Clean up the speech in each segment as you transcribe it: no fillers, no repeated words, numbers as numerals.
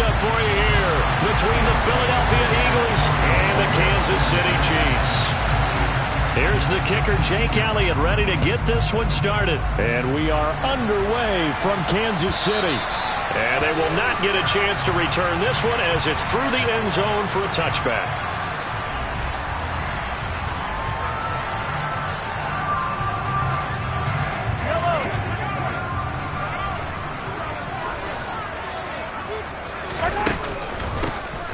matchup for you here between the Philadelphia Eagles and the Kansas City Chiefs. Here's the kicker, Jake Elliott, ready to get this one started. And we are underway from Kansas City. And they will not get a chance to return this one as it's through the end zone for a touchback.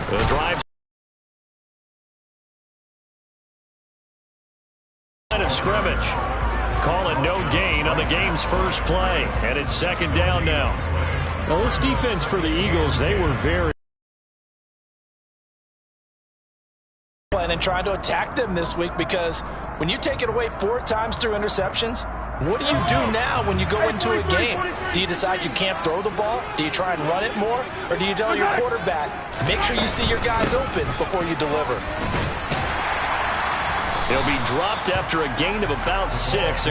The drive of scrimmage. Call it no gain on the game's first play. And it's second down now. Well, this defense for the Eagles, they were very... and trying to attack them this week, because when you take it away 4 times through interceptions, what do you do now when you go into a game? Do you decide you can't throw the ball? Do you try and run it more? Or do you tell your quarterback, make sure you see your guys open before you deliver? He'll be dropped after a gain of about 6.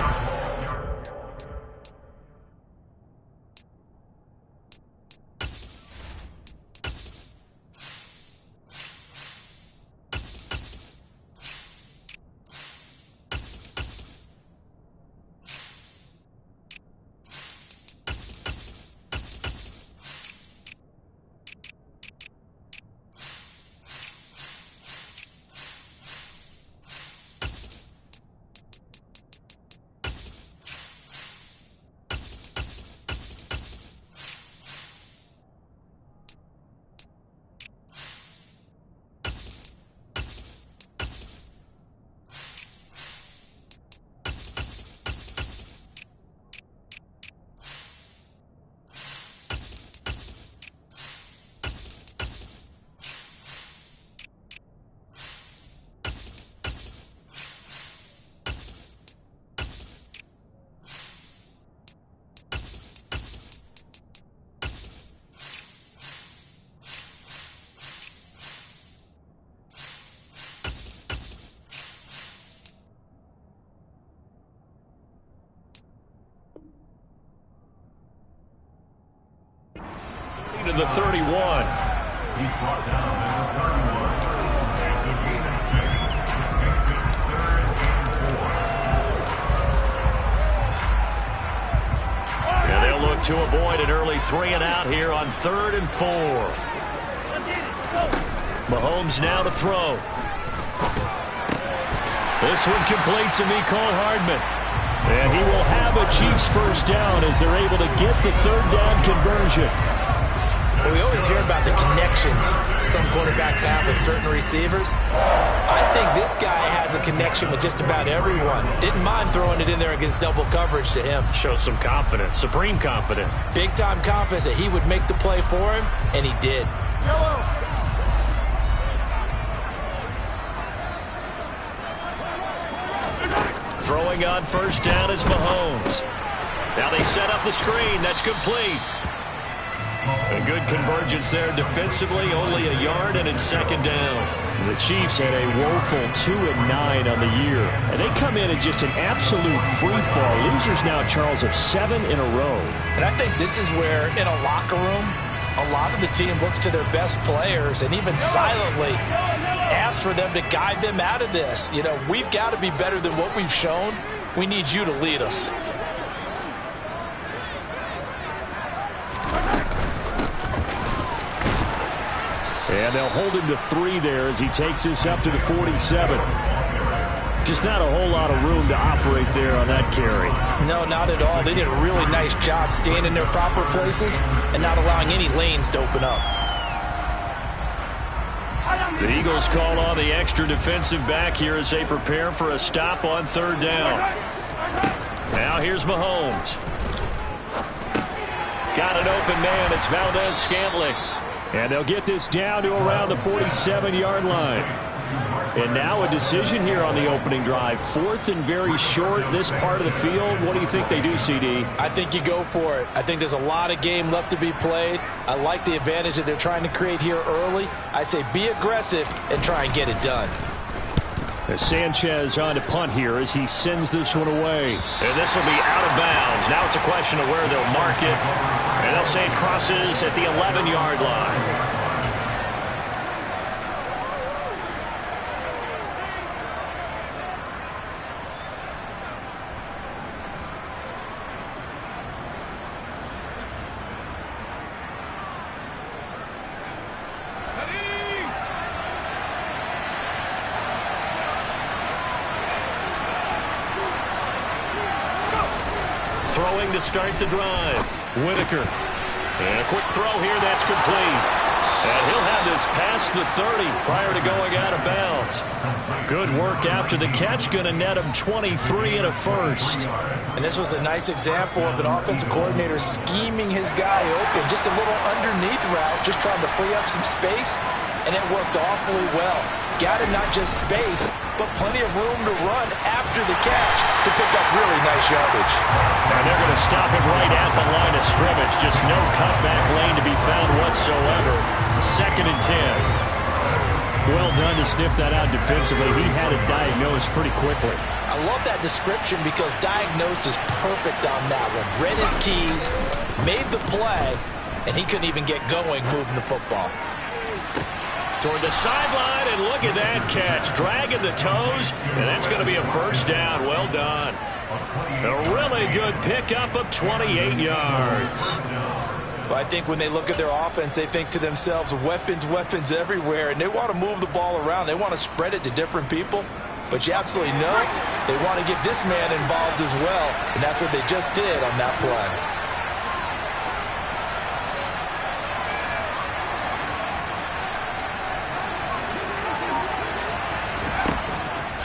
To the 31. He's brought down at the 31. And they'll look to avoid an early 3-and-out here on 3rd and 4. Mahomes now to throw. This one complete to Mecole Hardman. And he will have a Chiefs first down as they're able to get the 3rd down conversion. Well, we always hear about the connections some quarterbacks have with certain receivers. I think this guy has a connection with just about everyone. Didn't mind throwing it in there against double coverage to him. Shows some confidence, supreme confidence. Big-time confidence that he would make the play for him, and he did. Throwing on first down is Mahomes. Now they set up the screen. That's complete. A good convergence there defensively, only a yard, and it's second down. The Chiefs had a woeful 2-9 on the year, and they come in at just an absolute free fall. Losers now, Charles, of 7 in a row. And I think this is where, in a locker room, a lot of the team looks to their best players and even silently asks for them to guide them out of this. You know, we've got to be better than what we've shown. We need you to lead us. And they'll hold him to 3 there as he takes this up to the 47. Just not a whole lot of room to operate there on that carry. No, not at all. They did a really nice job staying in their proper places and not allowing any lanes to open up. The Eagles call on the extra defensive back here as they prepare for a stop on 3rd down. Now here's Mahomes. Got an open man. It's Valdez-Scantling. And they'll get this down to around the 47-yard line. And now a decision here on the opening drive. 4th and very short, this part of the field. What do you think they do, CD? I think you go for it. I think there's a lot of game left to be played. I like the advantage that they're trying to create here early. I say be aggressive and try and get it done. As Sanchez on to punt here as he sends this one away. And this will be out of bounds. Now it's a question of where they'll mark it. And they'll say it crosses at the 11-yard line. Throwing to start the drive. Whitaker. And a quick throw here. That's complete. And he'll have this past the 30 prior to going out of bounds. Good work after the catch. Going to net him 23 and a first. And this was a nice example of an offensive coordinator scheming his guy open. Just a little underneath route, just trying to free up some space. And it worked awfully well. Got him not just space, but plenty of room to run after the catch to pick up really nice yardage. And they're going to stop him right at the line of scrimmage. Just no cutback lane to be found whatsoever. 2nd and 10. Well done to sniff that out defensively. He had it diagnosed pretty quickly. I love that description because diagnosed is perfect on that one. Read his keys, made the play, and he couldn't even get going moving the football. Toward the sideline, and look at that catch. Dragging the toes, and that's going to be a first down. Well done. A really good pickup of 28 yards. Well, I think when they look at their offense, they think to themselves, weapons, weapons everywhere, and they want to move the ball around. They want to spread it to different people, but you absolutely know they want to get this man involved as well, and that's what they just did on that play.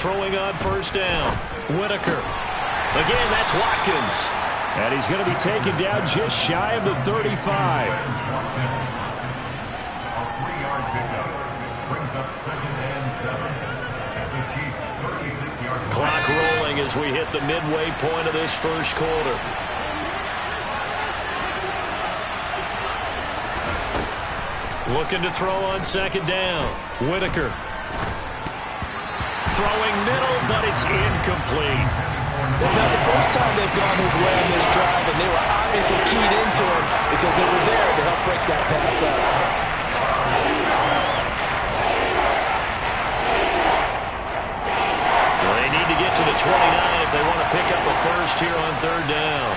Throwing on first down. Whitaker. Again, that's Watkins. And he's going to be taken down just shy of the 35. A 3-yard pickup brings up 2nd and 7 at the Chiefs' 36-yard line. Clock rolling as we hit the midway point of this first quarter. Looking to throw on 2nd down. Whitaker. Throwing middle, but it's incomplete. It's not the first time they've gone his way on this drive, and they were obviously keyed into him because they were there to help break that pass up. Well, they need to get to the 29 if they want to pick up a first here on 3rd down.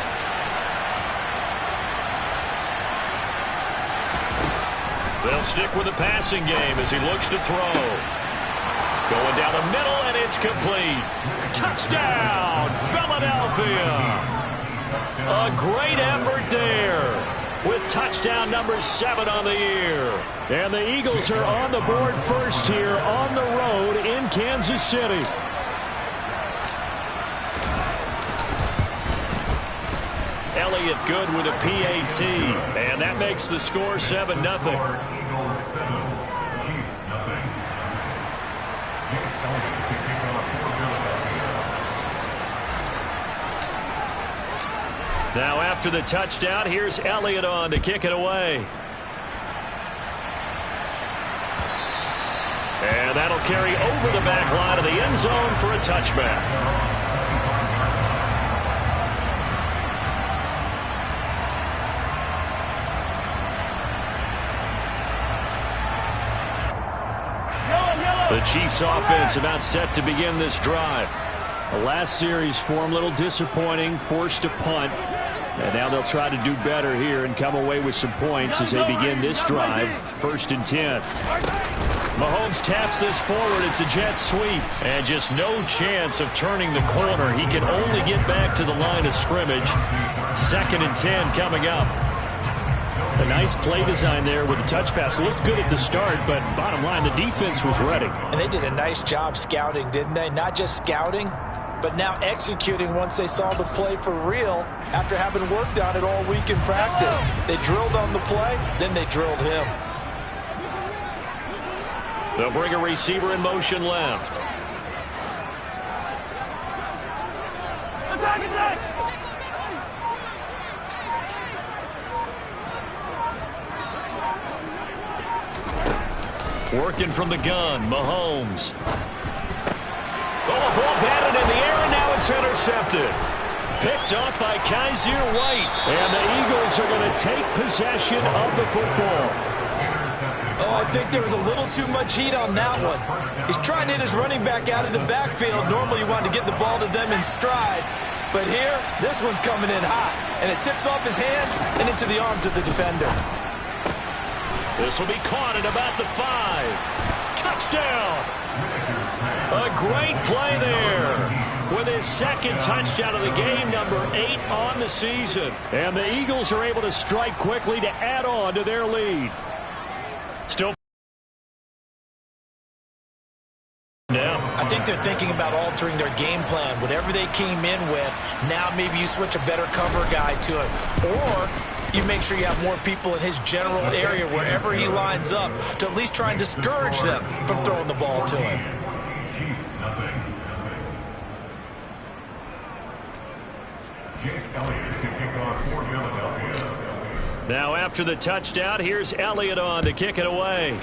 They'll stick with the passing game as he looks to throw. Going down the middle, and it's complete. Touchdown, Philadelphia. A great effort there with touchdown number 7 on the year. And the Eagles are on the board first here on the road in Kansas City. Elliott good with a PAT, and that makes the score 7-0. Eagles 7, Chiefs nothing. Now after the touchdown, here's Elliott on to kick it away. And that'll carry over the back line of the end zone for a touchback. The Chiefs offense about set to begin this drive. The last series for them, a little disappointing, forced a punt. And now they'll try to do better here and come away with some points as they begin this drive. 1st and 10. Mahomes taps this forward. It's a jet sweep. And just no chance of turning the corner. He can only get back to the line of scrimmage. 2nd and 10 coming up. A nice play design there with the touch pass. Looked good at the start, but bottom line, the defense was ready. And they did a nice job scouting, didn't they? Not just scouting, but now executing once they saw the play for real after having worked on it all week in practice. They drilled on the play, then they drilled him. They'll bring a receiver in motion left. Working from the gun, Mahomes. Oh, a ball batted in the air, and now it's intercepted. Picked off by Kaiser White. And the Eagles are going to take possession of the football. Oh, I think there was a little too much heat on that one. He's trying to hit his running back out of the backfield. Normally you want to get the ball to them in stride. But here, this one's coming in hot. And it tips off his hands and into the arms of the defender. This will be caught at about the 5. touchdown. A great play there with his second touchdown of the game, number 8 on the season. And the Eagles are able to strike quickly to add on to their lead. Still now. I think they're thinking about altering their game plan. Whatever they came in with, now maybe you switch a better cover guy to it. Or you make sure you have more people in his general area wherever he lines up to at least try and discourage them from throwing the ball to him. Chiefs, nothing. Jake Elliott to kick off for Philadelphia. Now after the touchdown, here's Elliott on to kick it away.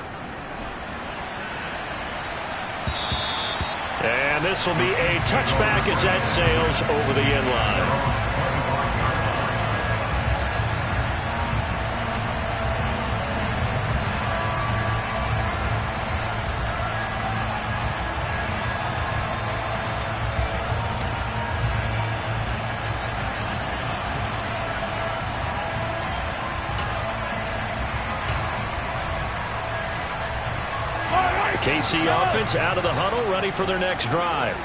And this will be a touchback as that sails over the end line. KC offense out of the huddle, ready for their next drive.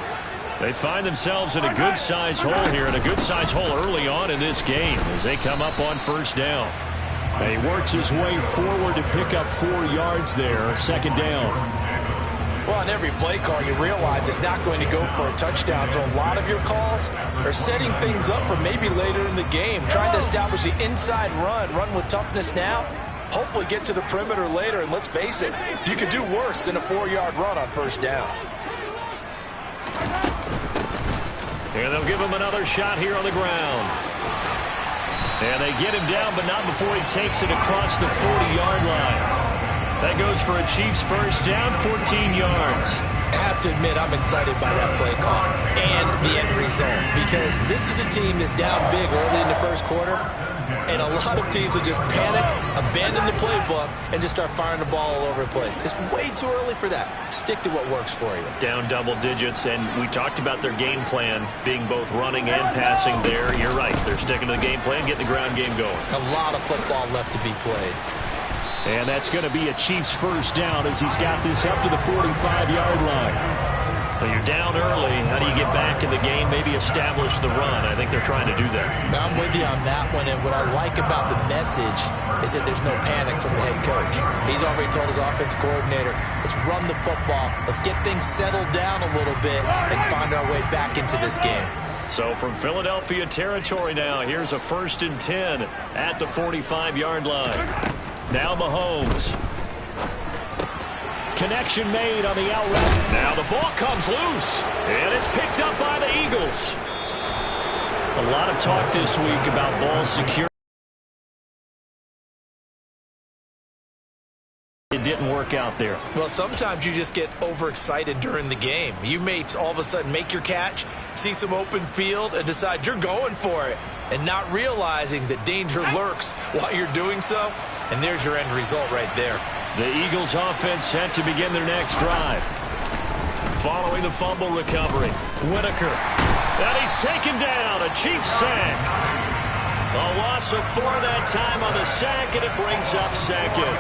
They find themselves in a good-sized hole here, and a good-sized hole early on in this game as they come up on first down. And he works his way forward to pick up 4 yards there, second down. Well, on every play call, you realize it's not going to go for a touchdown, so a lot of your calls are setting things up for maybe later in the game, trying to establish the inside run with toughness now. Hopefully get to the perimeter later, and let's face it, you could do worse than a 4-yard run on first down. And they'll give him another shot here on the ground. And they get him down, but not before he takes it across the 40-yard line. That goes for a Chiefs first down, 14 yards. I have to admit, I'm excited by that play call and the end result, because this is a team that's down big early in the first quarter, and a lot of teams will just panic, abandon the playbook, and just start firing the ball all over the place. It's way too early for that. Stick to what works for you. Down double digits, and we talked about their game plan being both running and passing there. You're right. They're sticking to the game plan, getting the ground game going. A lot of football left to be played. And that's going to be a Chiefs first down as he's got this up to the 45-yard line. Well, you're down early. How do you get back in the game, maybe establish the run? I think they're trying to do that. I'm with you on that one, and what I like about the message is that there's no panic from the head coach. He's already told his offensive coordinator, let's run the football, let's get things settled down a little bit and find our way back into this game. So from Philadelphia territory now, here's a 1st and 10 at the 45-yard line. Now Mahomes. Connection made on the out route. Now the ball comes loose, and it's picked up by the Eagles. A lot of talk this week about ball security. It didn't work out there. Well, sometimes you just get overexcited during the game. You may all of a sudden make your catch, see some open field, and decide you're going for it, and not realizing that danger lurks while you're doing so. And there's your end result right there. The Eagles offense set to begin their next drive. Following the fumble recovery, Whitaker. And he's taken down, a Chiefs sack. A loss of 4 that time on the sack, and it brings up second.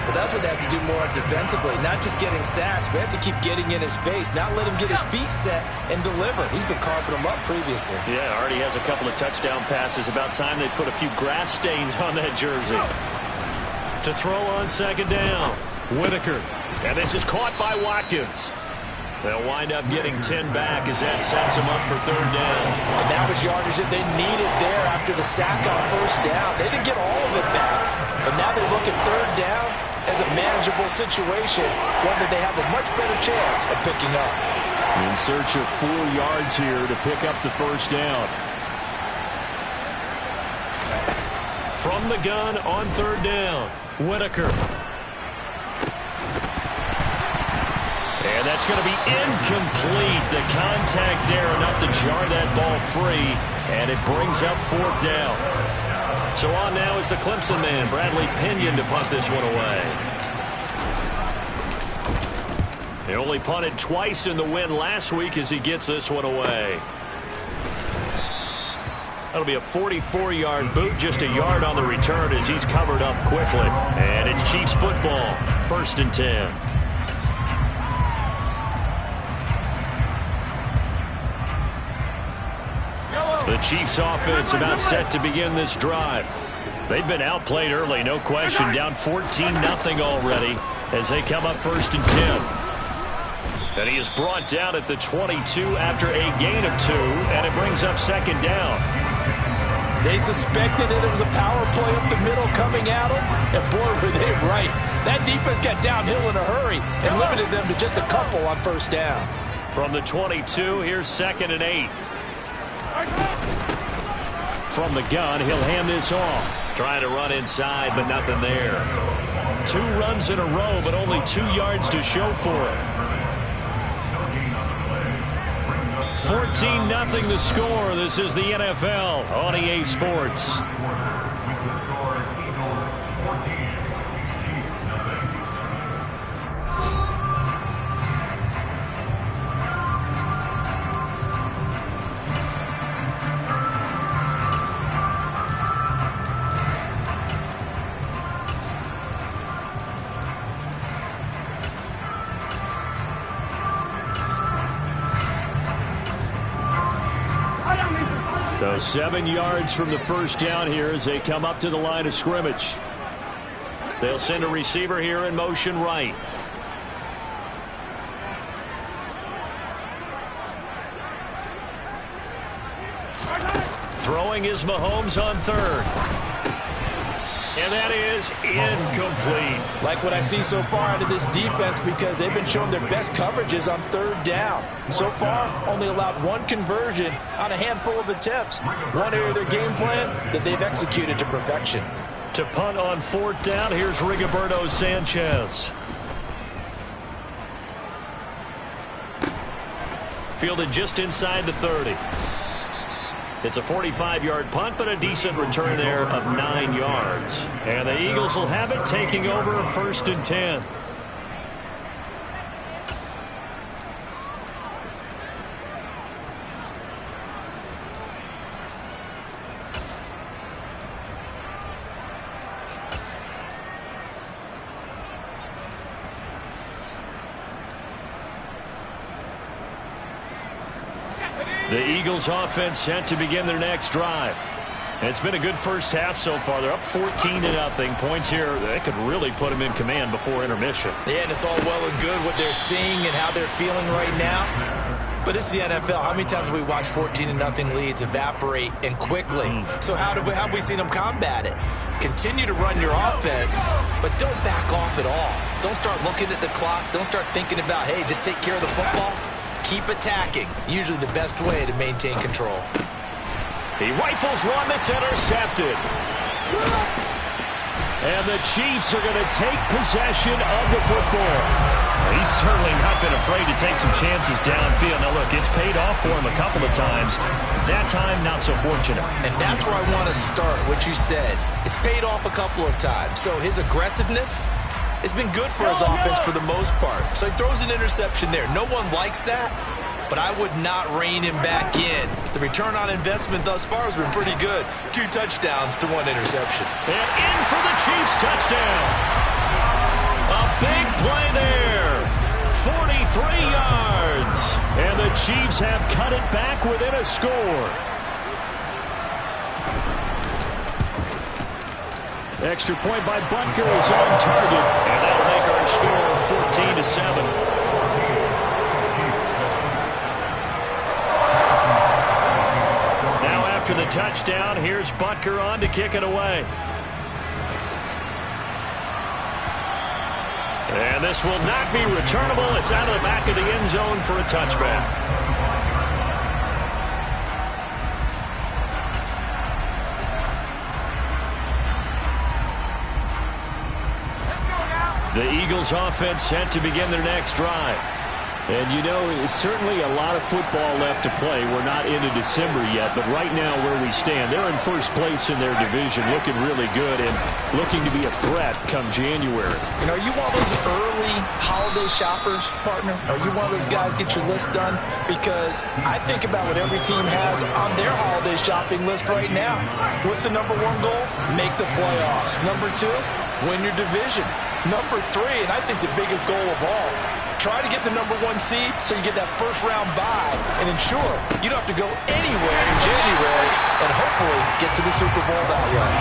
Well, that's what they have to do more defensively, not just getting sacks, but they have to keep getting in his face, not let him get his feet set and deliver. He's been carving them up previously. Yeah, already has a couple of touchdown passes. About time they put a few grass stains on that jersey. To throw on second down, Whitaker. And this is caught by Watkins. They'll wind up getting 10 back as that sets them up for third down. And that was yardage that they needed there after the sack on first down. They didn't get all of it back, but now they look at third down as a manageable situation, one that they have a much better chance of picking up. In search of 4 yards here to pick up the first down. From the gun on third down, Whitaker. And that's going to be incomplete. The contact there enough to jar that ball free, and it brings up fourth down. So on now is the Clemson man, Bradley Pinion, to punt this one away. He only punted twice in the win last week as he gets this one away. That'll be a 44-yard boot, just a yard on the return as he's covered up quickly. And it's Chiefs football, 1st and 10. The Chiefs offense about set to begin this drive. They've been outplayed early, no question. Down 14-0 already as they come up 1st and 10. And he is brought down at the 22 after a gain of 2, and it brings up 2nd down. They suspected it was a power play up the middle coming at them, and boy, were they right. That defense got downhill in a hurry and limited them to just a couple on 1st down. From the 22, here's 2nd and 8. From the gun, he'll hand this off. Trying to run inside, but nothing there. 2 runs in a row, but only 2 yards to show for it. 14-0 the score. This is the NFL on EA Sports. So 7 yards from the 1st down here as they come up to the line of scrimmage. They'll send a receiver here in motion right. Throwing is Mahomes on 3rd. And that is incomplete. Like what I see so far out of this defense, because they've been showing their best coverages on 3rd down. So far, only allowed 1 conversion on a handful of attempts. One area of their game plan that they've executed to perfection. To punt on 4th down, here's Rigoberto Sanchez. Fielded just inside the 30. It's a 45-yard punt, but a decent return there of 9 yards. And the Eagles will have it, taking over 1st and 10. The Eagles offense set to begin their next drive. And it's been a good 1st half so far. They're up 14-0. Points here, they could really put them in command before intermission. Yeah, and it's all well and good what they're seeing and how they're feeling right now. But it's the NFL. How many times have we watched 14-0 leads evaporate and quickly? So how have we seen them combat it? Continue to run your offense, but don't back off at all. Don't start looking at the clock. Don't start thinking about, hey, just take care of the football. Keep attacking. Usually the best way to maintain control. He rifles one that's intercepted. And the Chiefs are going to take possession of the football. He's certainly not been afraid to take some chances downfield. Now, look, it's paid off for him a couple of times. That time, not so fortunate. And that's where I want to start, what you said. It's paid off a couple of times. So his aggressiveness has been good for his offense for the most part. So he throws an interception there. No one likes that, but I would not rein him back in. The return on investment thus far has been pretty good. 2 touchdowns to 1 interception. And in for the Chiefs touchdown. A big play there. 43 yards. And the Chiefs have cut it back within a score. Extra point by Butker is on target. And that'll make our score 14-7. Now after the touchdown, here's Butker on to kick it away. And this will not be returnable. It's out of the back of the end zone for a touchback. The Eagles offense set to begin their next drive. And, you know, it's certainly a lot of football left to play. We're not into December yet, but right now where we stand, they're in 1st place in their division, looking really good and looking to be a threat come January. You know, are you one of those early holiday shoppers, partner? Are you one of those guys get your list done? Because I think about what every team has on their holiday shopping list right now. What's the #1 goal? Make the playoffs. #2, win your division. Number 3, and I think the biggest goal of all, try to get the number 1 seed so you get that first round bye and ensure you don't have to go anywhere in January and hopefully get to the Super Bowl that way.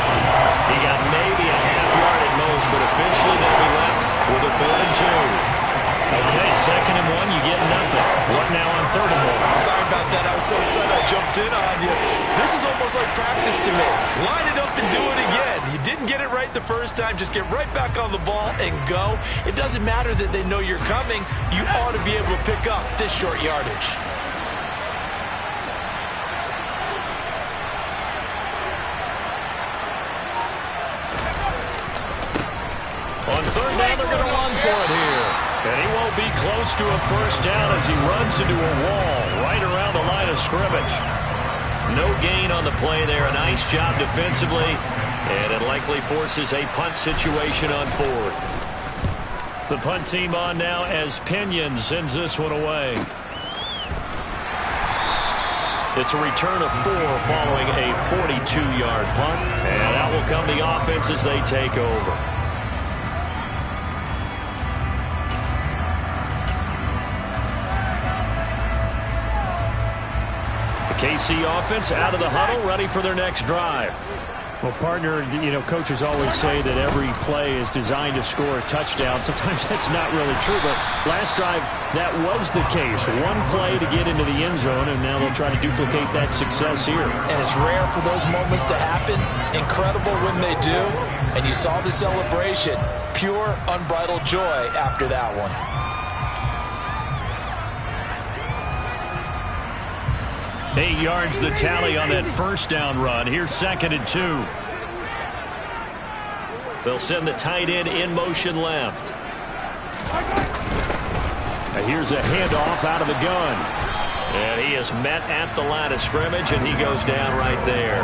He got maybe a half yard at most, but officially they'll be left with a 3rd and 2. Okay, 2nd and 1, you get nothing. What now on 3rd and 1? Sorry about that. I was so excited I jumped in on you. This is almost like practice to me. Line it up and do it again. You didn't get it right the first time. Just get right back on the ball and go. It doesn't matter that they know you're coming. You ought to be able to pick up this short yardage. On 3rd down, they're going to run for it here. And he won't be close to a 1st down as he runs into a wall right around the line of scrimmage. No gain on the play there. A nice job defensively. And it likely forces a punt situation on 4th. The punt team on now as Pinion sends this one away. It's a return of 4 following a 42-yard punt. And out will come the offense as they take over. KC offense out of the huddle, ready for their next drive. Well, partner, you know, coaches always say that every play is designed to score a touchdown. Sometimes that's not really true, but last drive, that was the case. One play to get into the end zone, and now they'll try to duplicate that success here. And it's rare for those moments to happen. Incredible when they do. And you saw the celebration. Pure, unbridled joy after that one. 8 yards the tally on that 1st down run. Here's 2nd and 2. They'll send the tight end in motion left. And here's a handoff out of the gun. And he is met at the line of scrimmage, and he goes down right there.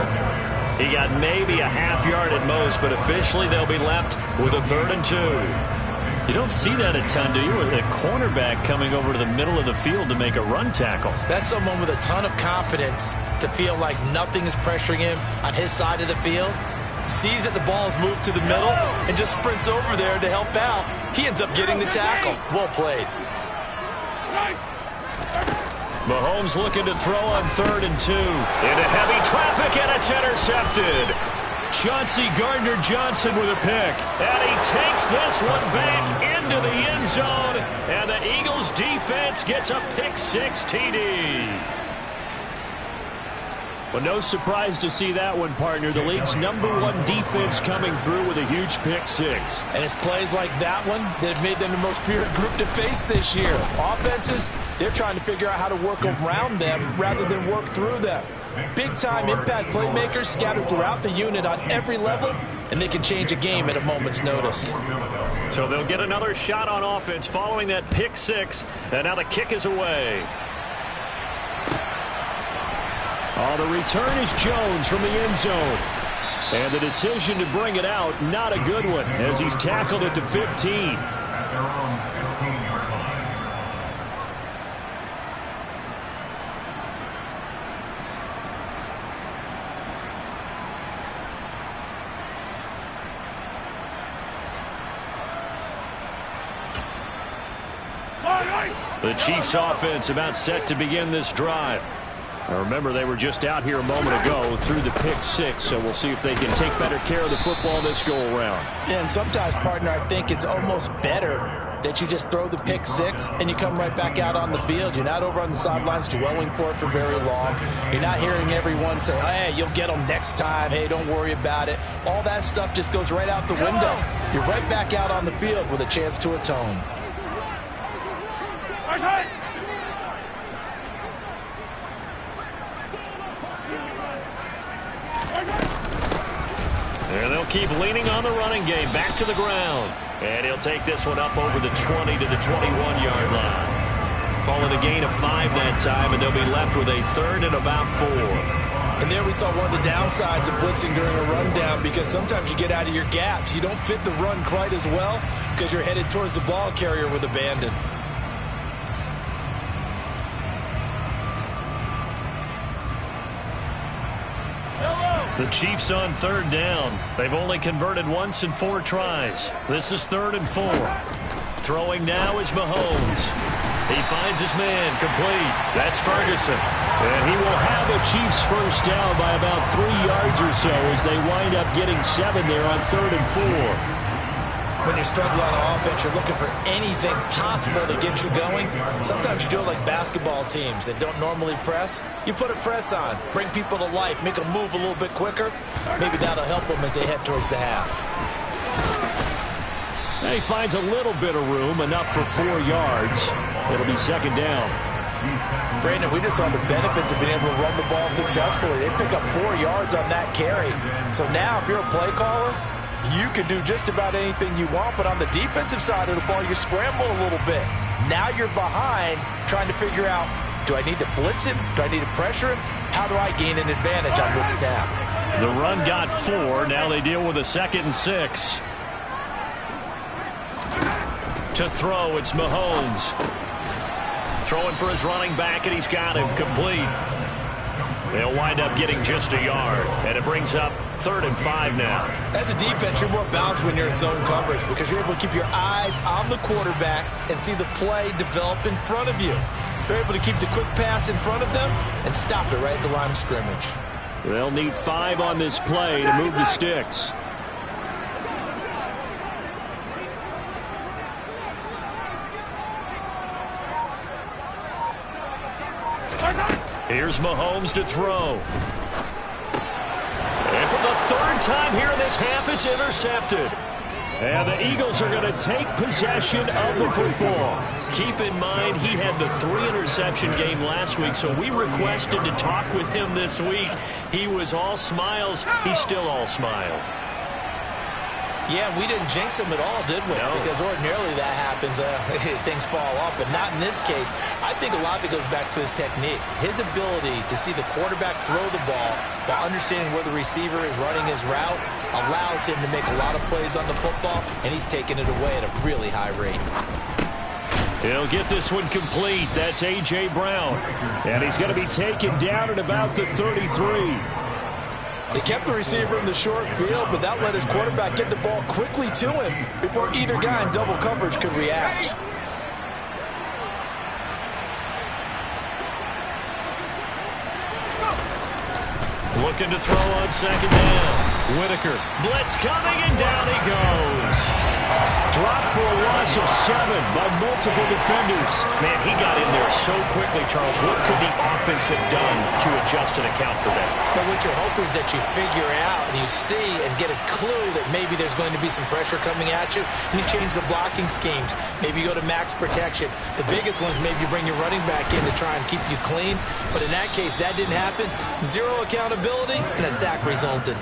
He got maybe a half yard at most, but officially they'll be left with a 3rd and 2. You don't see that a ton, do you? With a cornerback coming over to the middle of the field to make a run tackle. That's someone with a ton of confidence to feel like nothing is pressuring him on his side of the field. Sees that the ball is moved to the middle and just sprints over there to help out. He ends up getting the tackle. Well played. Mahomes looking to throw on 3rd and 2. Into heavy traffic, and it's intercepted. Chauncey Gardner-Johnson with a pick. And he takes this one back into the end zone. And the Eagles defense gets a pick-6 TD. Well, no surprise to see that one, partner. The league's #1 defense coming through with a huge pick-6. And it's plays like that one that have made them the most feared group to face this year. Offenses, they're trying to figure out how to work around them rather than work through them. Big-time impact playmakers scattered throughout the unit on every level, and they can change a game at a moment's notice. So they'll get another shot on offense following that pick-6, and now the kick is away. Oh, the return is Jones from the end zone. And the decision to bring it out, not a good one, as he's tackled at the 15. At their own 15-yard line. The Chiefs offense about set to begin this drive. Now remember, they were just out here a moment ago through the pick-6, so we'll see if they can take better care of the football this go-around. Yeah, and sometimes, partner, I think it's almost better that you just throw the pick-6 and you come right back out on the field. You're not over on the sidelines dwelling for it for very long. You're not hearing everyone say, hey, you'll get them next time. Hey, don't worry about it. All that stuff just goes right out the window. You're right back out on the field with a chance to atone. And they'll keep leaning on the running game. Back to the ground. And he'll take this one up over the 20 to the 21-yard line. Call it a gain of 5 that time, and they'll be left with a 3rd and about 4. And there we saw one of the downsides of blitzing during a rundown, because sometimes you get out of your gaps. You don't fit the run quite as well because you're headed towards the ball carrier with abandon. The Chiefs on third down. They've only converted once in 4 tries. This is 3rd and 4. Throwing now is Mahomes. He finds his man, complete. That's Ferguson. And he will have the Chiefs first down by about 3 yards or so as they wind up getting 7 there on 3rd and 4. When you're struggling on offense, you're looking for anything possible to get you going. Sometimes you do it like basketball teams that don't normally press. You put a press on, bring people to life, make them move a little bit quicker. Maybe that'll help them as they head towards the half. And he finds a little bit of room, enough for 4 yards. It'll be 2nd down. Brandon, we just saw the benefits of being able to run the ball successfully. They pick up 4 yards on that carry. So now if you're a play caller, you can do just about anything you want, but on the defensive side of the ball, you scramble a little bit. Now you're behind trying to figure out, do I need to blitz him? Do I need to pressure him? How do I gain an advantage on this snap? The run got 4. Now they deal with a 2nd and 6. To throw, it's Mahomes. Throwing for his running back, and he's got him complete. They'll wind up getting just a yard, and it brings up 3rd and 5 now. As a defense, you're more balanced when you're in zone coverage because you're able to keep your eyes on the quarterback and see the play develop in front of you. They're able to keep the quick pass in front of them and stop it right at the line of scrimmage. They'll need 5 on this play to move the sticks. Here's Mahomes to throw. And for the 3rd time here in this half, it's intercepted. And the Eagles are going to take possession of the football. Keep in mind, he had the 3-interception game last week, so we requested to talk with him this week. He was all smiles. He's still all smile. Yeah, we didn't jinx him at all, did we? No. Because ordinarily that happens, things fall off, but not in this case. I think a lot of it goes back to his technique. His ability to see the quarterback throw the ball while understanding where the receiver is running his route allows him to make a lot of plays on the football, and he's taking it away at a really high rate. He'll get this one complete. That's A.J. Brown. And he's going to be taken down at about the 33. They kept the receiver in the short field, but that let his quarterback get the ball quickly to him before either guy in double coverage could react. Looking to throw on 2nd down. Whitaker. Blitz coming, and down he goes. Dropped for a loss of 7 by multiple defenders. Man, he got in there so quickly, Charles. What could the offense have done to adjust and account for that? But what you're hoping is that you figure out and you see and get a clue that maybe there's going to be some pressure coming at you, and you change the blocking schemes. Maybe you go to max protection. The biggest ones, maybe you bring your running back in to try and keep you clean. But in that case, that didn't happen. 0 accountability, and a sack resulted.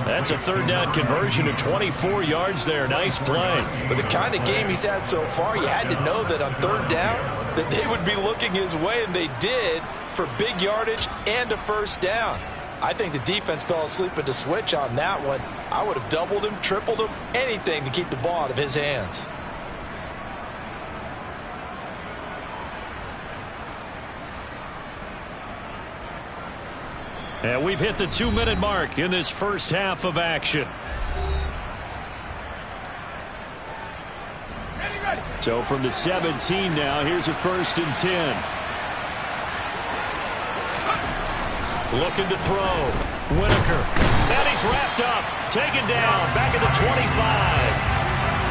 That's a 3rd down conversion of 24 yards there. Nice play. With the kind of game he's had so far, you had to know that on 3rd down that they would be looking his way, and they did, for big yardage and a 1st down. I think the defense fell asleep at the switch on that one. I would have doubled him, tripled him, anything to keep the ball out of his hands. And we've hit the 2-minute mark in this first half of action. So from the 17 now, here's a 1st and 10. Looking to throw. Whitaker. And he's wrapped up. Taken down. Back at the 25.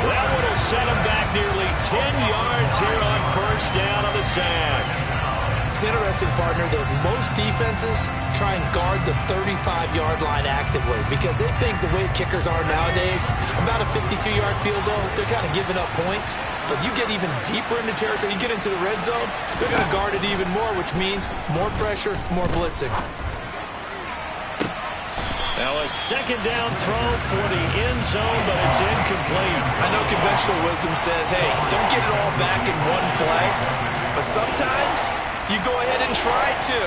That one will set him back nearly 10 yards here on 1st down on the sack. It's interesting, partner, that most defenses try and guard the 35-yard line actively because they think the way kickers are nowadays, about a 52-yard field goal, they're kind of giving up points. But you get even deeper into territory, you get into the red zone, they're going to guard it even more, which means more pressure, more blitzing. Now a 2nd down throw for the end zone, but it's incomplete. I know conventional wisdom says, hey, don't get it all back in one play. But sometimes you go ahead and try to.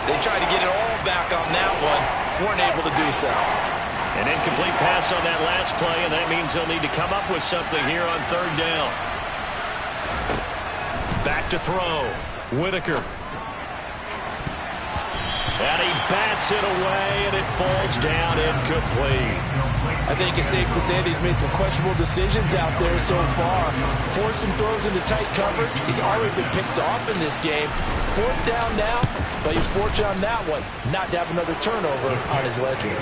They tried to get it all back on that one. Weren't able to do so. An incomplete pass on that last play, and that means they'll need to come up with something here on 3rd down. Back to throw. Whitaker. And he bats bats it away, and it falls down incomplete. I think it's safe to say that he's made some questionable decisions out there so far. Forced some throws into tight coverage. He's already been picked off in this game. 4th down now, but he's fortunate on that one, not to have another turnover on his ledger.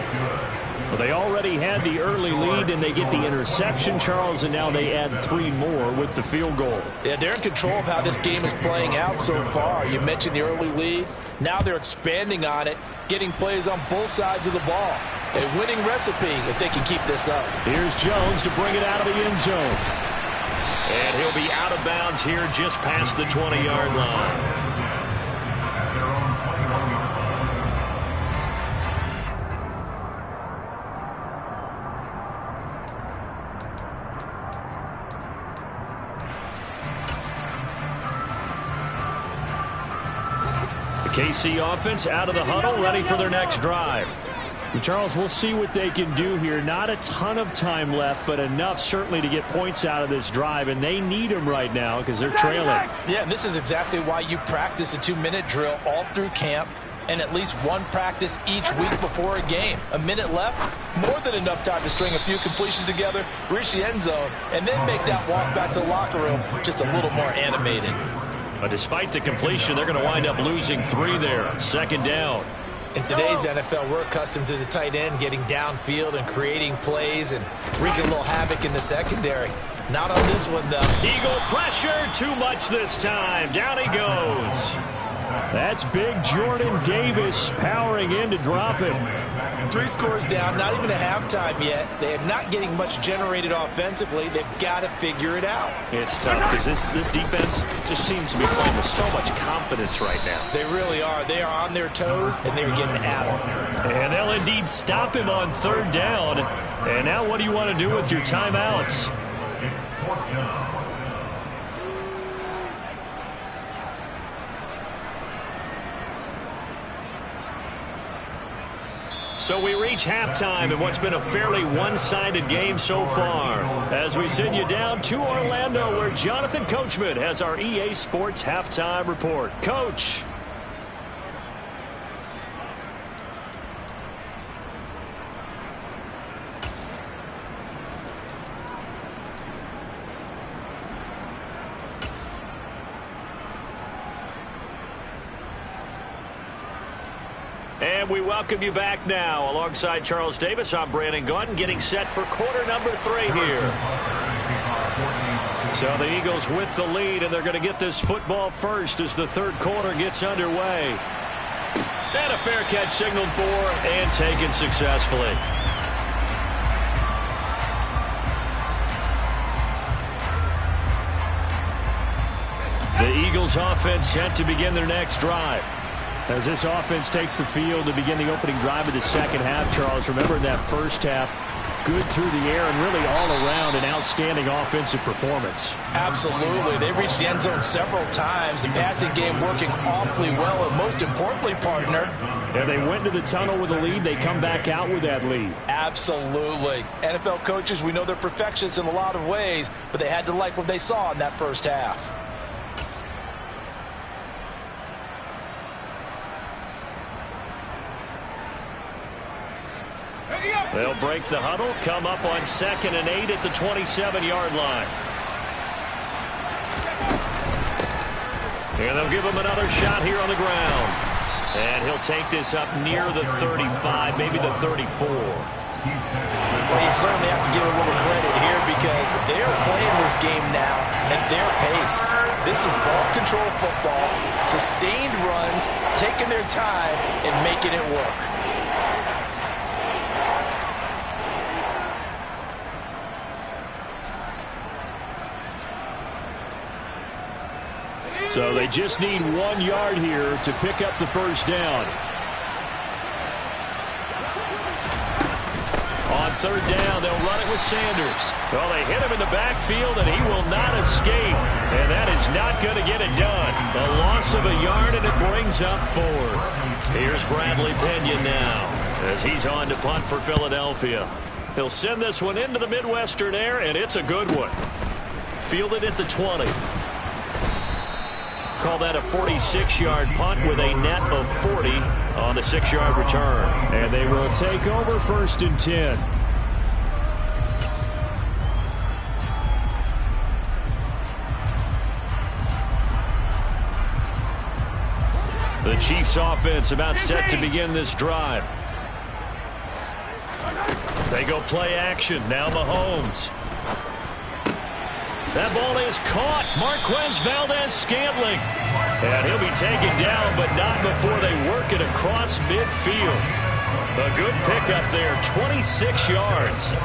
Well, they already had the early lead, and they get the interception, Charles, and now they add 3 more with the field goal. Yeah, they're in control of how this game is playing out so far. You mentioned the early lead. Now they're expanding on it, getting plays on both sides of the ball. A winning recipe if they can keep this up. Here's Jones to bring it out of the end zone. And he'll be out of bounds here just past the 20-yard line. KC offense out of the huddle, ready for their next drive. And Charles, we'll see what they can do here. Not a ton of time left, but enough certainly to get points out of this drive, and they need them right now because they're trailing. Yeah, and this is exactly why you practice a 2-minute drill all through camp and at least one practice each week before a game. A minute left, more than enough time to string a few completions together, reach the end zone, and then make that walk back to the locker room just a little more animated. But despite the completion, they're going to wind up losing 3 there. 2nd down. In today's NFL, we're accustomed to the tight end getting downfield and creating plays and wreaking a little havoc in the secondary. Not on this one, though. Eagle pressure, too much this time. Down he goes. That's big Jordan Davis powering in to drop him. 3 scores down, not even a halftime yet. They are not getting much generated offensively. They've got to figure it out. It's tough because this defense just seems to be playing with so much confidence right now. They really are. They are on their toes, and they're getting at him. And they'll indeed stop him on 3rd down. And now what do you want to do with your timeouts? It's 4th down. So we reach halftime in what's been a fairly one-sided game so far. As we send you down to Orlando, where Jonathan Coachman has our EA Sports halftime report. Coach. And we welcome you back now. Alongside Charles Davis, I'm Brandon Gordon, getting set for quarter number 3 here. So the Eagles with the lead, and they're going to get this football first as the 3rd quarter gets underway. And a fair catch signaled for and taken successfully. The Eagles offense set to begin their next drive. As this offense takes the field to begin the opening drive of the 2nd half, Charles, remember in that 1st half, good through the air and really all around an outstanding offensive performance. Absolutely. They reached the end zone several times. The passing game working awfully well, and most importantly, partner. Yeah, they went to the tunnel with a lead. They come back out with that lead. Absolutely. NFL coaches, we know they're perfectionists in a lot of ways, but they had to like what they saw in that 1st half. They'll break the huddle, come up on 2nd and 8 at the 27-yard line. And they'll give him another shot here on the ground. And he'll take this up near the 35, maybe the 34. Well, you certainly have to give a little credit here because they're playing this game now at their pace. This is ball control football, sustained runs, taking their time and making it work. So they just need 1 yard here to pick up the 1st down. On 3rd down, they'll run it with Sanders. Well, they hit him in the backfield, and he will not escape. And that is not going to get it done. A loss of a yard, and it brings up 4th. Here's Bradley Pinion now as he's on to punt for Philadelphia. He'll send this one into the Midwestern air, and it's a good one. Fielded at the 20. Call that a 46-yard punt with a net of 40 on the 6-yard return. And they will take over 1st and 10. The Chiefs offense about set to begin this drive. They go play action. Now Mahomes. That ball is caught. Marquez Valdez-Scantling. And he'll be taken down, but not before they work it across midfield. A good pickup there, 26 yards.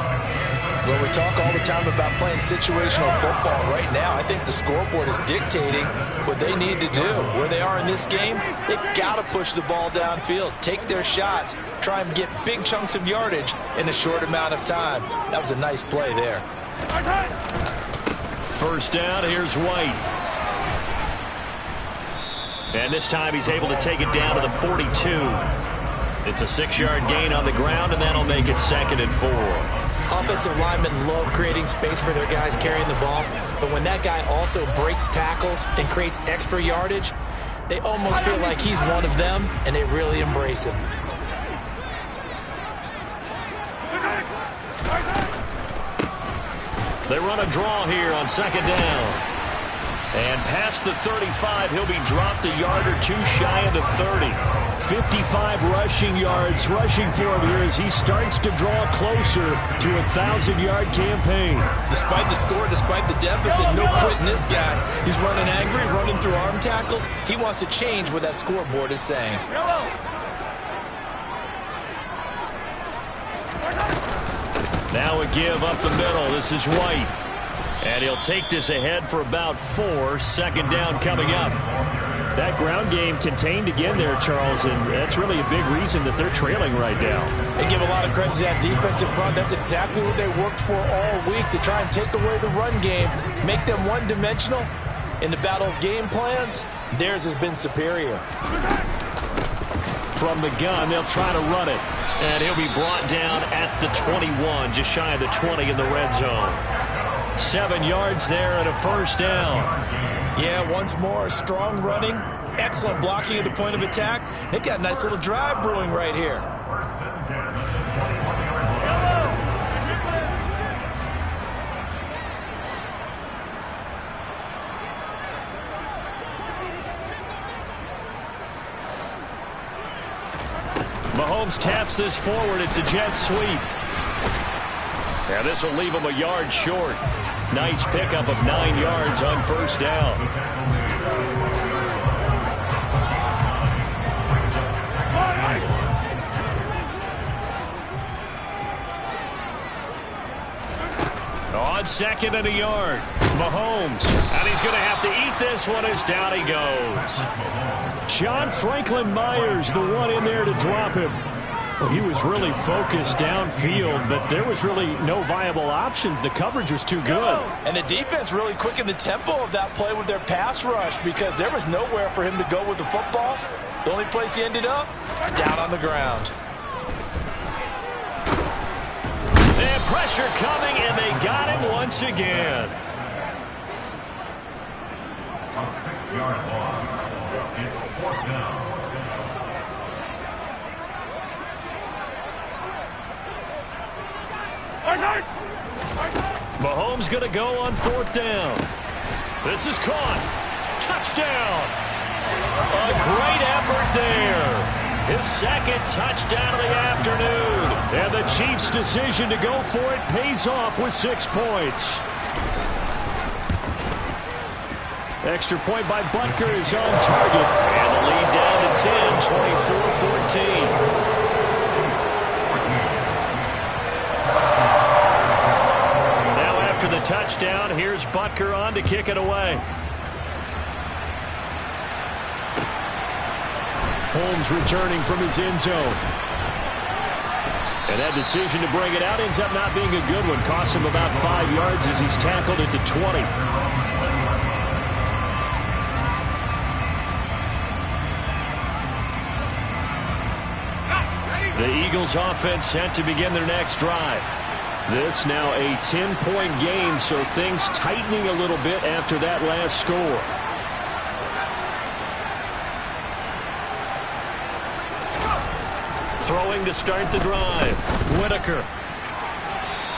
Well, we talk all the time about playing situational football. Right now, I think the scoreboard is dictating what they need to do. Where they are in this game, they've got to push the ball downfield, take their shots, try and get big chunks of yardage in a short amount of time. That was a nice play there. 1st down, here's White. And this time he's able to take it down to the 42. It's a 6-yard gain on the ground, and that'll make it 2nd and 4. Offensive linemen love creating space for their guys carrying the ball, but when that guy also breaks tackles and creates extra yardage, they almost feel like he's one of them, and they really embrace him. They run a draw here on 2nd down. And past the 35, he'll be dropped a yard or two shy of the 30. 55 rushing yards rushing for him here as he starts to draw closer to a 1,000-yard campaign. Despite the score, despite the deficit, no quitting this guy. He's running angry, running through arm tackles. He wants to change what that scoreboard is saying. Now a give up the middle. This is White. And he'll take this ahead for about 4. 2nd down coming up. That ground game contained again there, Charles, and that's really a big reason that they're trailing right now. They give a lot of credit to that defensive front. That's exactly what they worked for all week, to try and take away the run game, make them one-dimensional. In the battle of game plans, theirs has been superior. From the gun, they'll try to run it. And he'll be brought down at the 21, just shy of the 20 in the red zone. 7 yards there and a 1st down. Yeah, once more, strong running, excellent blocking at the point of attack. They've got a nice little drive brewing right here. Mahomes taps this forward. It's a jet sweep. Yeah, this will leave him a yard short. Nice pickup of 9 yards on 1st down. On 2nd and a yard. Mahomes. And he's going to have to eat this one as down he goes. John Franklin Myers, the one in there to drop him. Well, he was really focused downfield, but there was really no viable options. The coverage was too good. And the defense really quickened the tempo of that play with their pass rush, because there was nowhere for him to go with the football. The only place he ended up, down on the ground. And pressure coming, and they got him once again. A 6-yard loss. It's 4th down. Mahomes going to go on 4th down. This is caught. Touchdown. A great effort there. His 2nd touchdown of the afternoon. And the Chiefs' decision to go for it pays off with 6 points. Extra point by Butker is on target. And the lead down to 10, 24-14. After the touchdown, here's Butker on to kick it away. Holmes returning from his end zone. And that decision to bring it out ends up not being a good one. Costs him about 5 yards as he's tackled at the 20. The Eagles offense set to begin their next drive. This now a 10-point game, so things tightening a little bit after that last score. throwing to start the drive. Whitaker.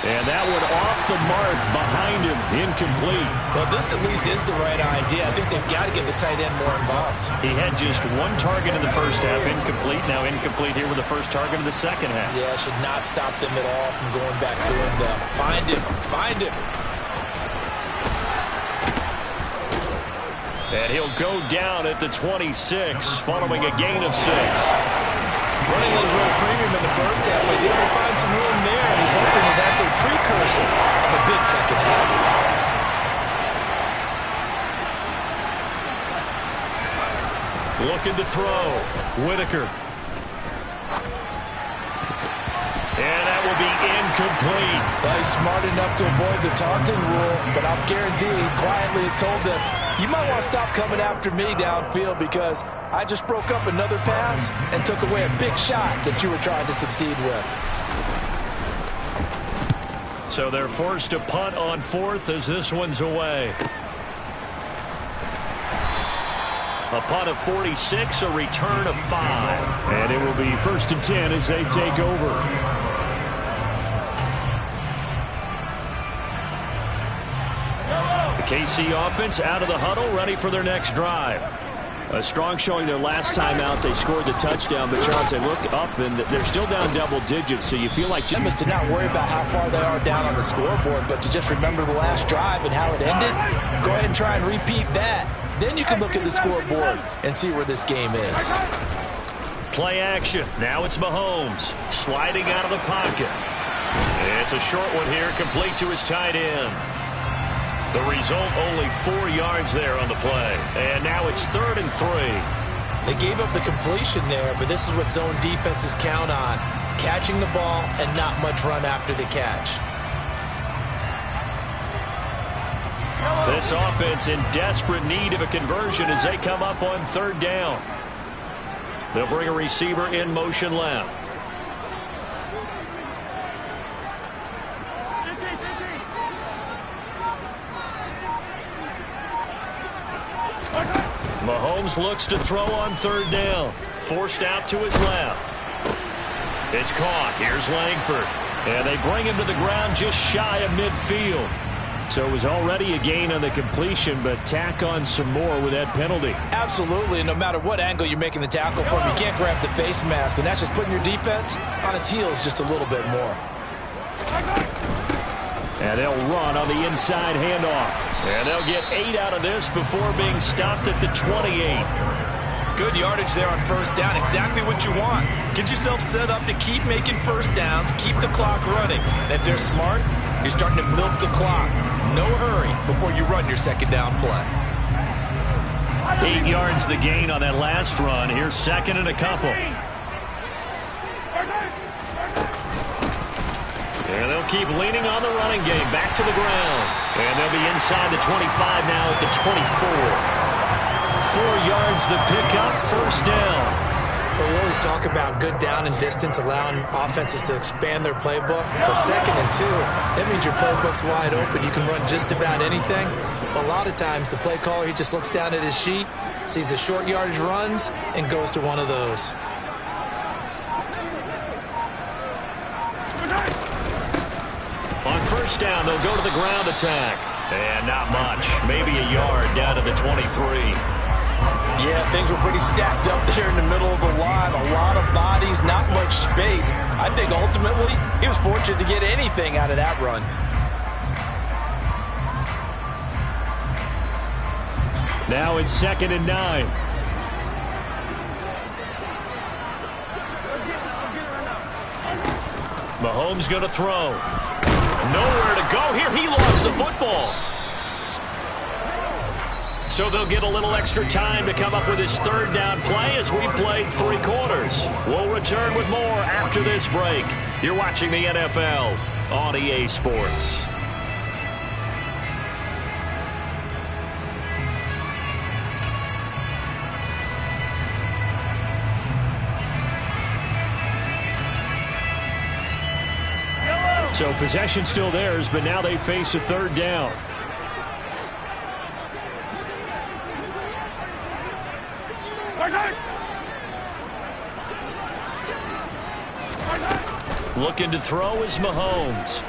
And that one off the mark behind him, incomplete. Well, this at least is the right idea. I think they've got to get the tight end more involved. He had just one target in the first half, incomplete. Now incomplete here with the first target of the second half. Yeah, should not stop them at all from going back to him. Find him, find him. And he'll go down at the 26, following a gain of 6. Running those little premium in the first half, was able to find some room there, and he's hoping that that's a precursor of a big second half. Looking to throw. Whitaker. And that will be incomplete. Well, he's smart enough to avoid the taunting rule, but I'm guaranteed he quietly has told them, you might want to stop coming after me downfield because I just broke up another pass and took away a big shot that you were trying to succeed with. So they're forced to punt on 4th as this one's away. A punt of 46, a return of 5. And it will be 1st and 10 as they take over. KC offense out of the huddle, ready for their next drive. A strong showing their last time out. They scored the touchdown, but Charles, they look up and they're still down double digits, so you feel like Jim is to not worry about how far they are down on the scoreboard, but to just remember the last drive and how it ended. Go ahead and try and repeat that. Then you can look at the scoreboard and see where this game is. Play action. Now it's Mahomes sliding out of the pocket. It's a short one here, complete to his tight end. The result, only 4 yards there on the play. And now it's 3rd and 3. They gave up the completion there, but this is what zone defenses count on. Catching the ball and not much run after the catch. This offense in desperate need of a conversion as they come up on 3rd down. They'll bring a receiver in motion left. Mahomes looks to throw on 3rd down. Forced out to his left. It's caught. Here's Langford. And they bring him to the ground just shy of midfield. So it was already a gain on the completion, but tack on some more with that penalty. Absolutely, and no matter what angle you're making the tackle from, you can't grab the face mask, and that's just putting your defense on its heels just a little bit more. And they'll run on the inside handoff. And they'll get 8 out of this before being stopped at the 28. Good yardage there on 1st down. Exactly what you want. Get yourself set up to keep making 1st downs, keep the clock running. And if they're smart, you're starting to milk the clock. No hurry before you run your 2nd down play. 8 yards the gain on that last run. Here's 2nd and a couple. And they'll keep leaning on the running game. Back to the ground. And they'll be inside the 25 now at the 24. 4 yards the pickup, 1st down. Well, we always talk about good down and distance, allowing offenses to expand their playbook. But 2nd and 2, that means your playbook's wide open. You can run just about anything. But a lot of times, the play caller, he just looks down at his sheet, sees the short yardage runs, and goes to one of those. On 1st down, they'll go to the ground attack. And not much. Maybe a yard down to the 23. Yeah, things were pretty stacked up there in the middle of the line. A lot of bodies, not much space. I think ultimately he was fortunate to get anything out of that run. Now it's 2nd and 9. Mahomes going to throw. Nowhere to go here. He lost the football. So they'll get a little extra time to come up with his 3rd down play as we played 3 quarters. We'll return with more after this break. You're watching the NFL on EA Sports. So possession still theirs, but now they face a 3rd down. Looking to throw is Mahomes.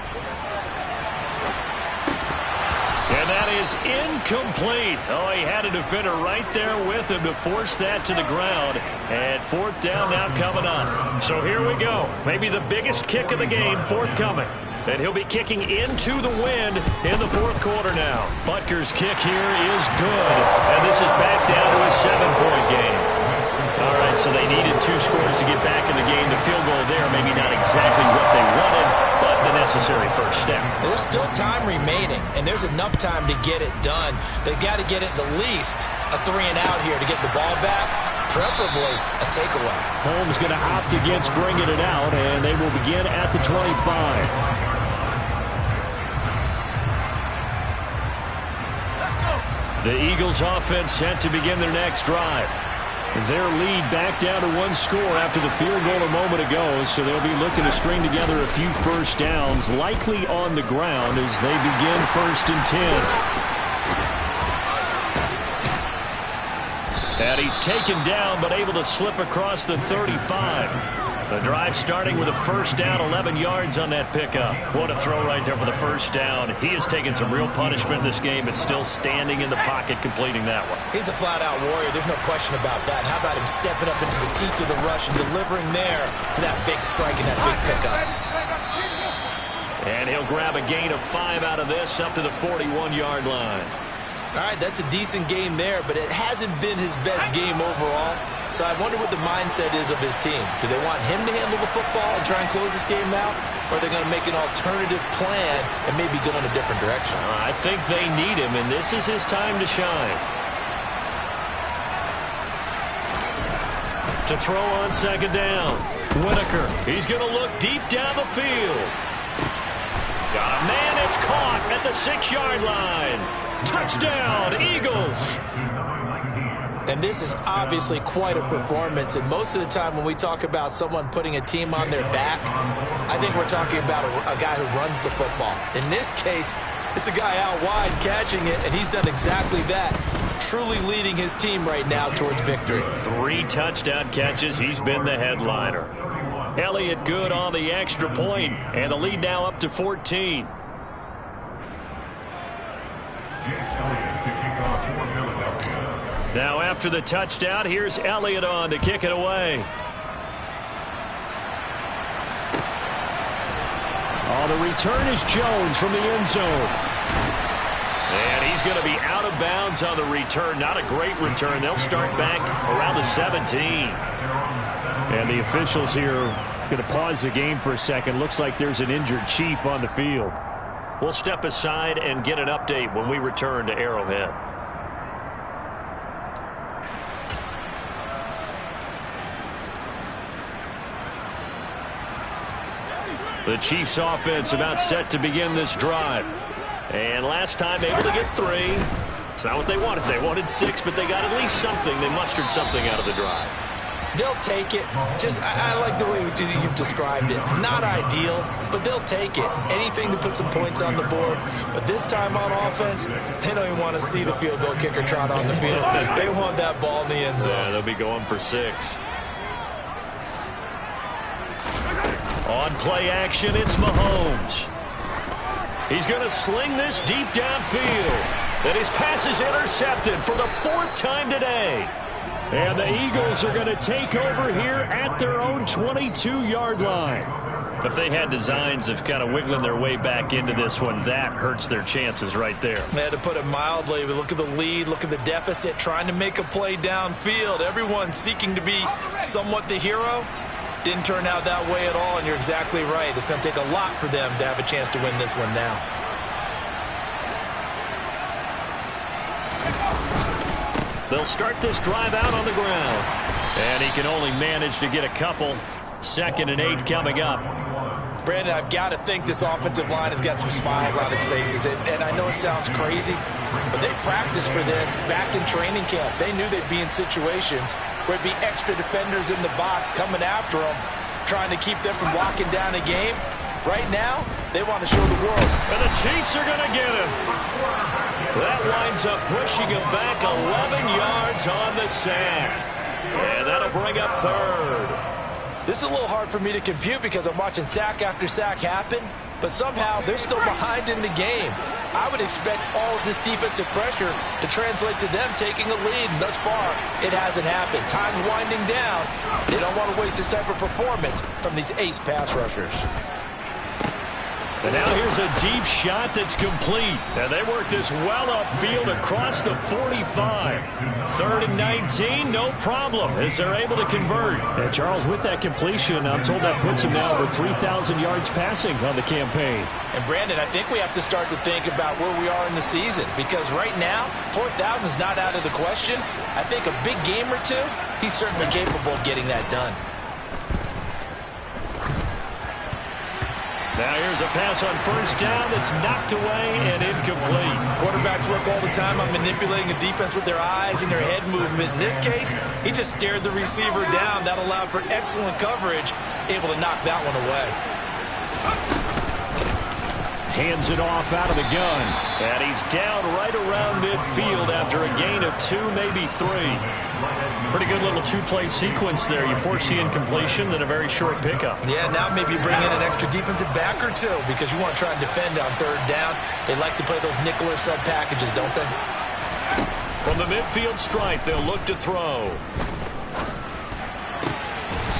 And that is incomplete. Oh, he had a defender right there with him to force that to the ground. And fourth down now coming up. So here we go. Maybe the biggest kick of the game forthcoming. And he'll be kicking into the wind in the fourth quarter now. Butker's kick here is good. And this is back down to a 7-point game. All right, so they needed 2 scores to get back in the game. The field goal there, maybe not exactly what they wanted, but the necessary first step. There's still time remaining, and there's enough time to get it done. They've got to get it the least a 3-and-out here to get the ball back, preferably a takeaway. Holmes going to opt against bringing it out, and they will begin at the 25. The Eagles offense set to begin their next drive. Their lead back down to 1 score after the field goal a moment ago, so they'll be looking to string together a few first downs, likely on the ground as they begin 1st and 10. And he's taken down but able to slip across the 35. The drive starting with a first down, 11 yards on that pickup. What a throw right there for the first down. He has taken some real punishment in this game, but still standing in the pocket completing that one. He's a flat-out warrior. There's no question about that. How about him stepping up into the teeth of the rush and delivering there for that big strike and that big pickup. And he'll grab a gain of 5 out of this up to the 41-yard line. All right, that's a decent game there, but it hasn't been his best game overall. So I wonder what the mindset is of his team. Do they want him to handle the football and try and close this game out? Or are they going to make an alternative plan and maybe go in a different direction? I think they need him, and this is his time to shine. To throw on 2nd down. Whitaker, he's going to look deep down the field. Got a man, it's caught at the 6-yard line. Touchdown, Eagles. And this is obviously quite a performance. And most of the time when we talk about someone putting a team on their back, I think we're talking about a guy who runs the football. In this case, it's a guy out wide catching it, and he's done exactly that, truly leading his team right now towards victory. 3 touchdown catches. He's been the headliner. Elliott good on the extra point, and the lead now up to 14. Now after the touchdown, here's Elliott on to kick it away. Oh, the return is Jones from the end zone. And he's going to be out of bounds on the return. Not a great return. They'll start back around the 17. And the officials here going to pause the game for a second. Looks like there's an injured Chief on the field. We'll step aside and get an update when we return to Arrowhead. The Chiefs offense about set to begin this drive. And last time able to get 3. It's not what they wanted. They wanted 6, but they got at least something. They mustered something out of the drive. They'll take it. I like the way you've described it. Not ideal, but they'll take it. Anything to put some points on the board. But this time on offense, they don't even want to see the field goal kicker trot on the field. They want that ball in the end zone. Yeah, they'll be going for 6. On play action, it's Mahomes. He's going to sling this deep downfield. And his pass is intercepted for the 4th time today. And the Eagles are going to take over here at their own 22-yard line. If they had designs of kind of wiggling their way back into this one, that hurts their chances right there. They had to put it mildly. Look at the lead, look at the deficit, trying to make a play downfield. Everyone seeking to be somewhat the hero. Didn't turn out that way at all, and you're exactly right. It's going to take a lot for them to have a chance to win this one now. They'll start this drive out on the ground. And he can only manage to get a couple. 2nd and 8 coming up. Brandon, I've got to think this offensive line has got some smiles on its faces. And I know it sounds crazy, but they practiced for this back in training camp. They knew they'd be in situations where it'd be extra defenders in the box coming after them, trying to keep them from locking down a game. Right now, they want to show the world. And the Chiefs are going to get him. That winds up pushing him back 11 yards on the sack. And that'll bring up 3rd. This is a little hard for me to compute because I'm watching sack after sack happen, but somehow they're still behind in the game. I would expect all of this defensive pressure to translate to them taking a lead, and thus far, it hasn't happened. Time's winding down. They don't want to waste this type of performance from these ace pass rushers. And now here's a deep shot that's complete. And they work this well upfield across the 45. 3rd and 19, no problem, as they're able to convert. And Charles, with that completion, I'm told that puts him now over 3,000 yards passing on the campaign. And Brandon, I think we have to start to think about where we are in the season, because right now, 4,000 is not out of the question. I think a big game or two, he's certainly capable of getting that done. Now here's a pass on 1st down that's knocked away and incomplete. Quarterbacks work all the time on manipulating a defense with their eyes and their head movement. In this case, he just stared the receiver down. That allowed for excellent coverage, able to knock that one away. Hands it off out of the gun. And he's down right around midfield after a gain of 2, maybe 3. Pretty good little two-play sequence there. You force the incompletion, then a very short pickup. Yeah, now maybe you bring in an extra defensive back or two because you want to try and defend on 3rd down. They like to play those nickel or sub packages, don't they? From the midfield stripe, they'll look to throw.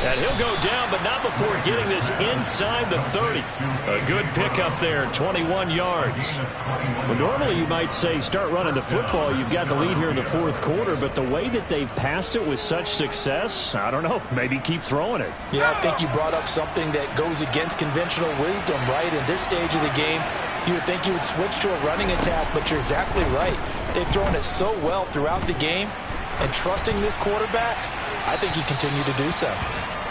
And he'll go down, but not before getting this inside the 30. A good pickup there, 21 yards. Well, normally you might say start running the football. You've got the lead here in the 4th quarter, but the way that they've passed it with such success, I don't know, maybe keep throwing it. Yeah, I think you brought up something that goes against conventional wisdom, right? In this stage of the game, you would think you would switch to a running attack, but you're exactly right. They've thrown it so well throughout the game, and trusting this quarterback, I think you continue to do so.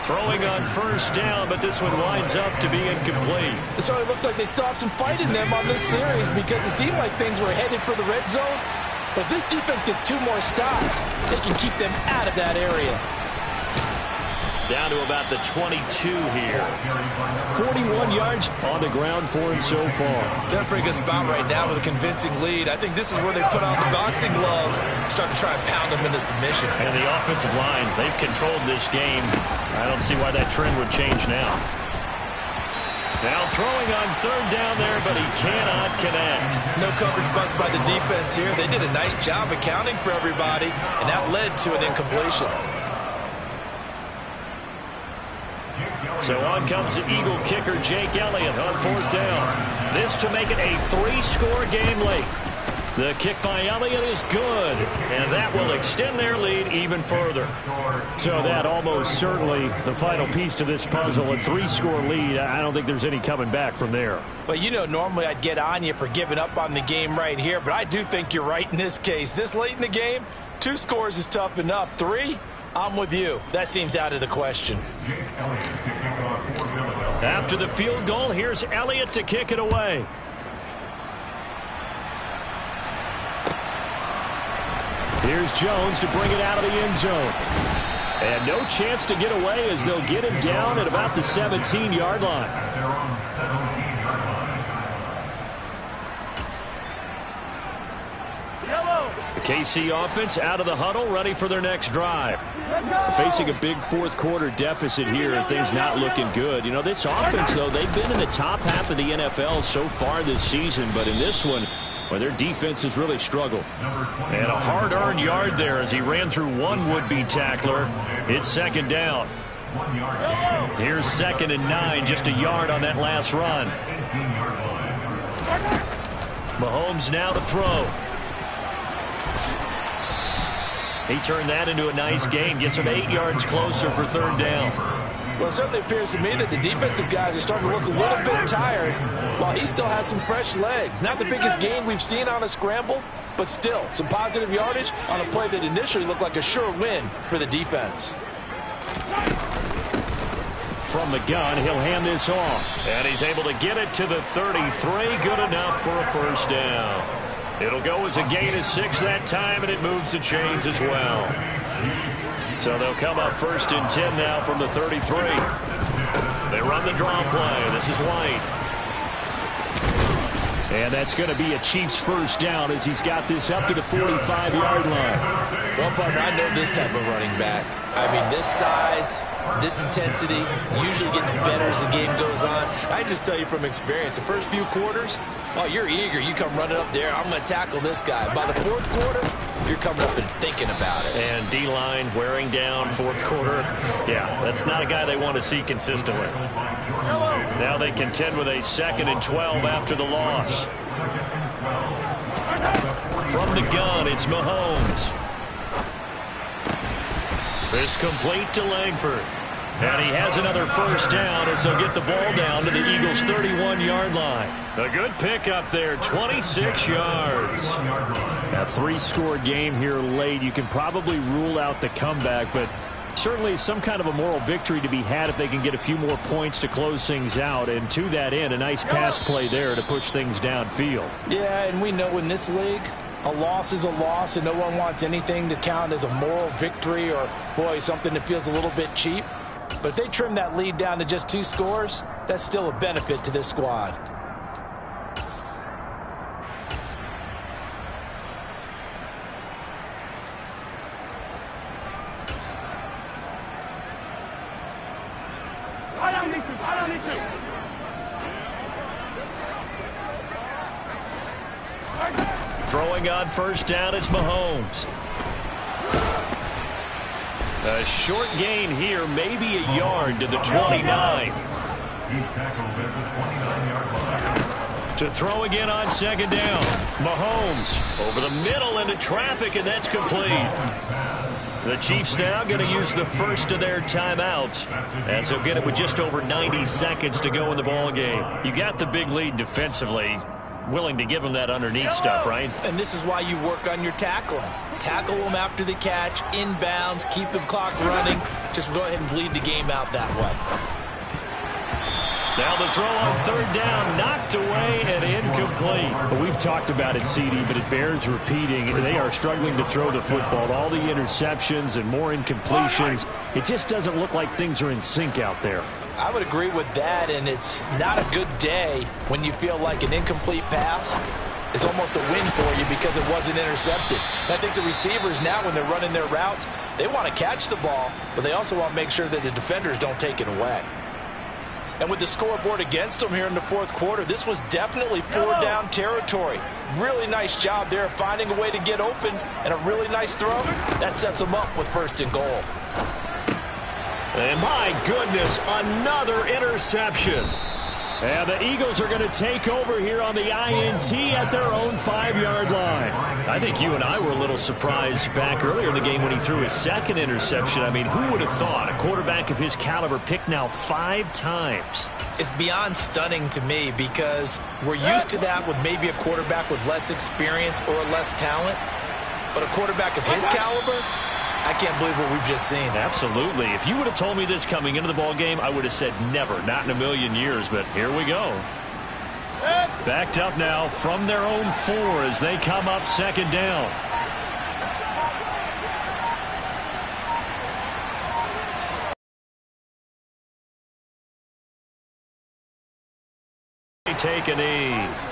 Throwing on 1st down, but this one winds up to be incomplete. So it looks like they still have some fight in them on this series because it seemed like things were headed for the red zone. But this defense gets 2 more stops. They can keep them out of that area. Down to about the 22 here. 41 yards on the ground for him so far. They're in a pretty good spot right now with a convincing lead. I think this is where they put on the boxing gloves, start to try and pound them into submission. And the offensive line, they've controlled this game. I don't see why that trend would change now. Now throwing on 3rd down there, but he cannot connect. No coverage bust by the defense here. They did a nice job accounting for everybody, and that led to an incompletion. So on comes the Eagle kicker, Jake Elliott, on 4th down. This to make it a 3-score game late. The kick by Elliott is good, and that will extend their lead even further. So that almost certainly the final piece to this puzzle, a 3-score lead. I don't think there's any coming back from there. Well, you know, normally I'd get on you for giving up on the game right here, but I do think you're right in this case. This late in the game, 2 scores is tough enough. 3, I'm with you. That seems out of the question. After the field goal, here's Elliott to kick it away. Here's Jones to bring it out of the end zone. And no chance to get away as they'll get him down at about the 17-yard line. They're on the 17-yard line. The KC offense out of the huddle, ready for their next drive. Facing a big 4th quarter deficit here, things not looking good. You know, this offense, though, they've been in the top half of the NFL so far this season, but in this one, well, their defense has really struggled. And a hard-earned yard there as he ran through one would-be tackler. It's 2nd down. Here's 2nd and 9, just a yard on that last run. Mahomes now to throw. He turned that into a nice gain, gets him 8 yards closer for 3rd down. Well, it certainly appears to me that the defensive guys are starting to look a little bit tired while he still has some fresh legs. Not the biggest gain we've seen on a scramble, but still some positive yardage on a play that initially looked like a sure win for the defense. From the gun, he'll hand this off. And he's able to get it to the 33. Good enough for a 1st down. It'll go as a gain of 6 that time, and it moves the chains as well. So they'll come up 1st and 10 now from the 33. They run the draw play. This is White. And that's going to be a Chiefs 1st down as he's got this up to the 45-yard line. Well, partner, I know this type of running back. I mean, this size, this intensity usually gets better as the game goes on. I just tell you from experience, the first few quarters, oh, you're eager. You come running up there, I'm going to tackle this guy. By the fourth quarter, you're coming up and thinking about it. And D-line wearing down fourth quarter. Yeah, that's not a guy they want to see consistently. Now they contend with a 2nd and 12 after the loss. From the gun, it's Mahomes. It's complete to Langford. And he has another first down as he'll get the ball down to the Eagles' 31-yard line. A good pickup there, 26 yards. A 3-score game here late. You can probably rule out the comeback, but certainly some kind of a moral victory to be had if they can get a few more points to close things out. And to that end, a nice pass play there to push things downfield. Yeah, and we know in this league, a loss is a loss, and no one wants anything to count as a moral victory or, boy, something that feels a little bit cheap. But if they trim that lead down to just 2 scores, that's still a benefit to this squad. Throwing on first down, it's Mahomes. A short gain here, maybe a yard to the 29. He's tackled at the 29-yard line. To throw again on 2nd down. Mahomes over the middle into traffic, and that's complete. The Chiefs now going to use the first of their timeouts as they'll get it with just over 90 seconds to go in the ball game. You got the big lead defensively. Willing to give them that underneath stuff, right? And this is why you work on your tackling. Tackle them after the catch, inbounds, keep the clock running. Just go ahead and bleed the game out that way. Now the throw on 3rd down, knocked away and incomplete. Well, we've talked about it, CD, but it bears repeating. They are struggling to throw the football. All the interceptions and more incompletions. It just doesn't look like things are in sync out there. I would agree with that, and it's not a good day when you feel like an incomplete pass is almost a win for you because it wasn't intercepted. And I think the receivers now, when they're running their routes, they want to catch the ball, but they also want to make sure that the defenders don't take it away. And with the scoreboard against them here in the fourth quarter, this was definitely 4-down territory. Really nice job there finding a way to get open, and a really nice throw. That sets them up with 1st and goal. And my goodness, another interception. And the Eagles are going to take over here on the INT at their own 5-yard line. I think you and I were a little surprised back earlier in the game when he threw his 2nd interception. I mean, who would have thought a quarterback of his caliber picked now 5 times? It's beyond stunning to me because we're used to that with maybe a quarterback with less experience or less talent. But a quarterback of his caliber, I can't believe what we've just seen. Absolutely. If you would have told me this coming into the ball game, I would have said never, not in a million years, but here we go. Backed up now from their own 4 as they come up 2nd down. They take a knee.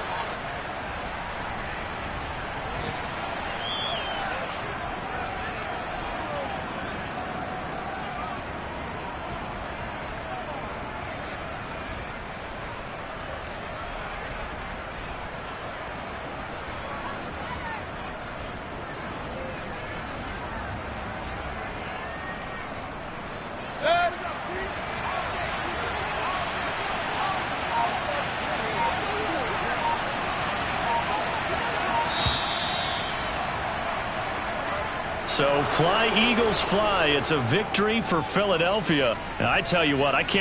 So fly, Eagles, fly. It's a victory for Philadelphia. And I tell you what, I can't